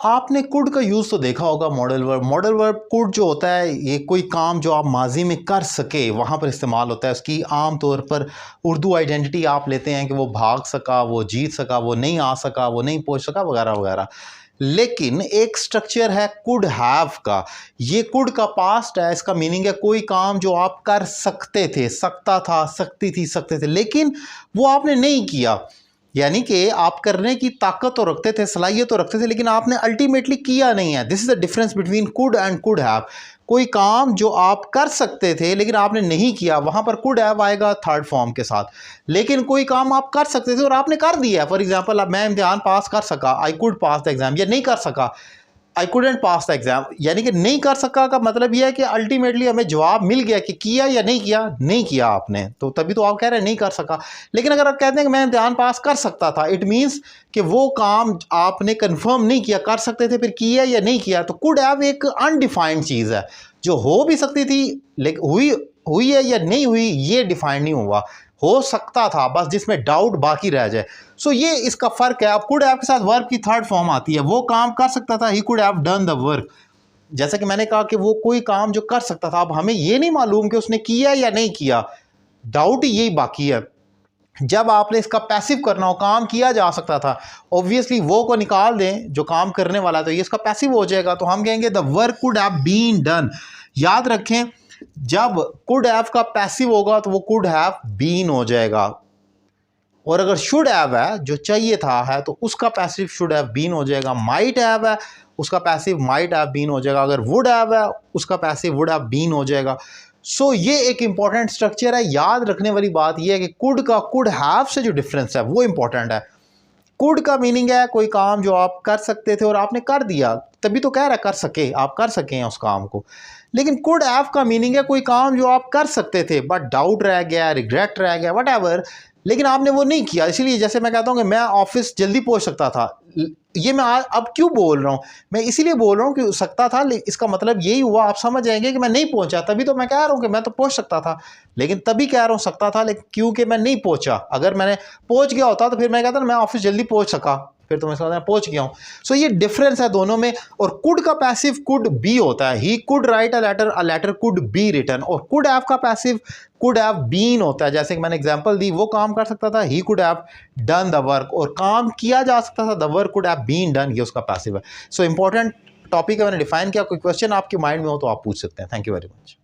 आपने कुड का यूज़ तो देखा होगा modal verb. Modal verb could जो होता है ये कोई काम जो आप माजी में कर सके वहाँ पर इस्तेमाल होता है। उसकी आम तौर पर उर्दू आइडेंटिटी आप लेते हैं कि वो भाग सका, वो जीत सका, वो नहीं आ सका, वो नहीं पहुँच सका, वगैरह वगैरह। लेकिन एक स्ट्रक्चर है कुड हैव का। ये कुड का पास्ट है, इसका मीनिंग है कोई काम जो आप कर सकते थे, सकता था, सकती थी, सकते थे, लेकिन वो आपने नहीं किया। यानी कि आप करने की ताकत तो रखते थे, सलाहियत तो रखते थे, लेकिन आपने अल्टीमेटली किया नहीं है। This is the difference between could and could have. कोई काम जो आप कर सकते थे लेकिन आपने नहीं किया, वहां पर कुड हैव आएगा थर्ड फॉर्म के साथ। लेकिन कोई काम आप कर सकते थे और आपने कर दिया। फॉर एग्जांपल, अब मैं इम्तिहान पास कर सका, I could pass the exam, या नहीं कर सका, I couldn't pass the exam. यानी कि नहीं कर सका का मतलब यह है कि अल्टीमेटली हमें जवाब मिल गया कि किया या नहीं किया, नहीं किया आपने, तो तभी तो आप कह रहे हैं नहीं कर सका। लेकिन अगर आप कहते हैं कि मैं इम्तिहान पास कर सकता था, इट मीन्स कि वो काम आपने कंफर्म नहीं किया, कर सकते थे फिर किया या नहीं किया। तो कुड हैव एक अनडिफाइंड चीज़ है जो हो भी सकती थी लेकिन हुई है या नहीं हुई ये डिफाइंड नहीं हुआ। हो सकता था बस, जिसमें डाउट बाकी रह जाए। सो ये इसका फर्क है। अब कुड हैव के साथ वर्ब की थर्ड फॉर्म आती है। वो काम कर सकता था, he could have done the work. जैसा कि मैंने कहा कि वो कोई काम जो कर सकता था, अब हमें ये नहीं मालूम कि उसने किया या नहीं किया, डाउट यही बाकी है। जब आपने इसका पैसिव करना हो, काम किया जा सकता था, ऑब्वियसली वो को निकाल दें जो काम करने वाला, तो ये इसका पैसिव हो जाएगा। तो हम कहेंगे the work could have been done. याद रखें, जब कुड हैव का पैसिव होगा तो वो कुड हैव बीन हो जाएगा। और अगर शुड हैव है, जो चाहिए था है, तो उसका पैसिव शुड हैव बीन हो जाएगा। माइट हैव है, उसका पैसिव माइट हैव बीन हो जाएगा। अगर वुड हैव है, उसका पैसिव वुड हैव बीन हो जाएगा। सो ये एक इंपॉर्टेंट स्ट्रक्चर है। याद रखने वाली बात यह है कि कुड का कुड हैव से जो डिफरेंस है वो इंपॉर्टेंट है। कुड का मीनिंग है कोई काम जो आप कर सकते थे और आपने कर दिया, तभी तो कह रहा है कर सके, आप कर सकें उस काम को। लेकिन कुड हैव का मीनिंग है कोई काम जो आप कर सकते थे बट डाउट रह गया, रिग्रेट रह गया, व्हाटएवर, लेकिन आपने वो नहीं किया। इसीलिए जैसे मैं कहता हूँ कि मैं ऑफिस जल्दी पहुंच सकता था, ये मैं अब क्यों बोल रहा हूँ, मैं इसीलिए बोल रहा हूँ कि सकता था, इसका मतलब यही हुआ, आप समझ जाएंगे कि मैं नहीं पहुंचा, तभी तो मैं कह रहा हूँ कि मैं तो पहुंच सकता था, लेकिन तभी कह रहा हूँ सकता था, लेकिन क्योंकि मैं नहीं पहुंचा। अगर मैंने पहुंच गया होता तो फिर मैं कहता ना मैं ऑफिस जल्दी पहुंच सका, फिर तो मैं समझ पहुंच गया हूं। सो ये डिफरेंस है दोनों में। और कुड का पैसिव कुड बी होता है, he could write a letter could be written. और कुड हैव का पैसिव कुड हैव बीन होता है। जैसे कि मैंने एग्जांपल दी, वो काम कर सकता था, he could have done the work, और काम किया जा सकता था, the work could have been done, ये उसका पैसिव है। सो इंपॉर्टेंट टॉपिक है, मैंने डिफाइन किया। कोई क्वेश्चन आपके माइंड में हो तो आप पूछ सकते हैं। Thank you very much.